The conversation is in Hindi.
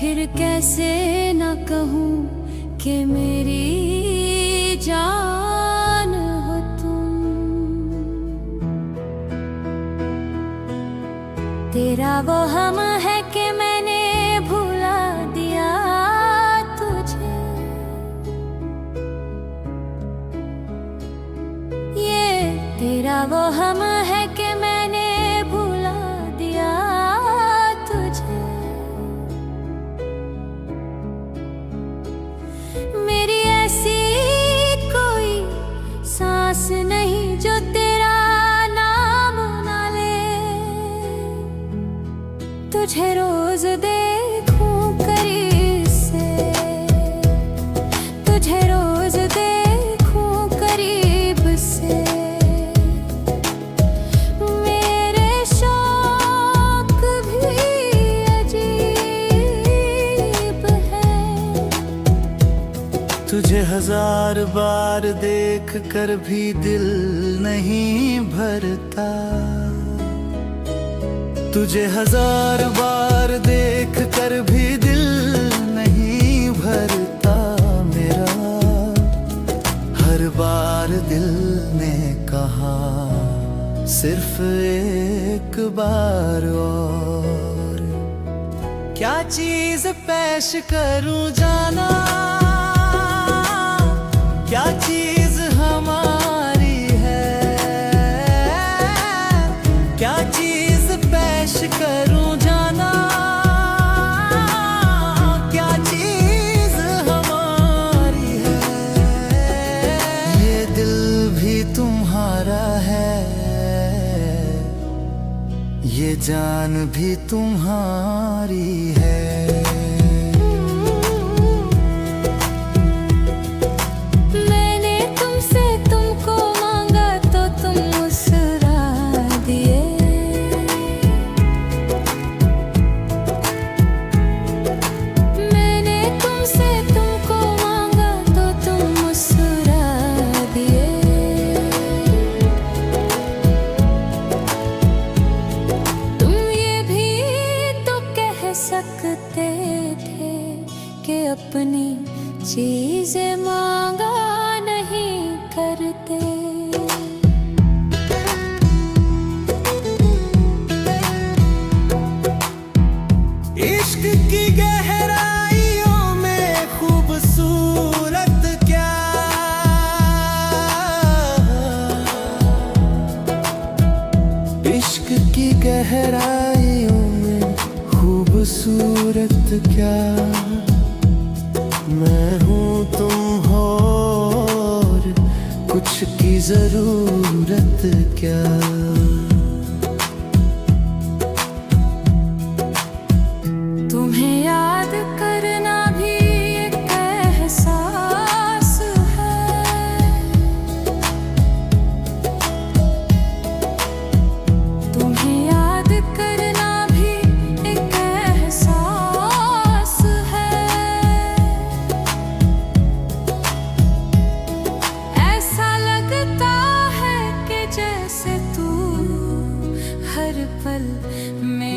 फिर कैसे न कहूँ कि मेरी जान हो तुम। तेरा वो हम है कि मैंने भुला दिया तुझे। ये तेरा वो हम है कि मैंने भुला दिया तुझे। मेरी ऐसी कोई सांस नहीं जो तेरा नाम ना ले। तुझे रोज देखूं करीब से, तुझे रोज देखूं करीब से। मेरे शौक भी अजीब है। तुझे हजार बार देख कर भी दिल नहीं भरता। तुझे हजार बार देख कर भी दिल नहीं भरता मेरा। हर बार दिल ने कहा सिर्फ एक बार और। क्या चीज पेश करूं जाना, क्या चीज हमारी है। क्या चीज पेश करूं जाना, क्या चीज हमारी है। ये दिल भी तुम्हारा है, ये जान भी तुम्हारी है। सकते थे कि अपनी चीजें मांगा नहीं करते। इश्क की गहराइयों में खूबसूरत क्या, इश्क की गहराइयों में खूबसूरत क्या। मैं हूँ तुम हो और कुछ की जरूरत क्या। तुम्हें याद करना भी एक एहसास है। तुम्हें याद करना भी एक एहसास है। ऐसा लगता है कि जैसे तू हर पल में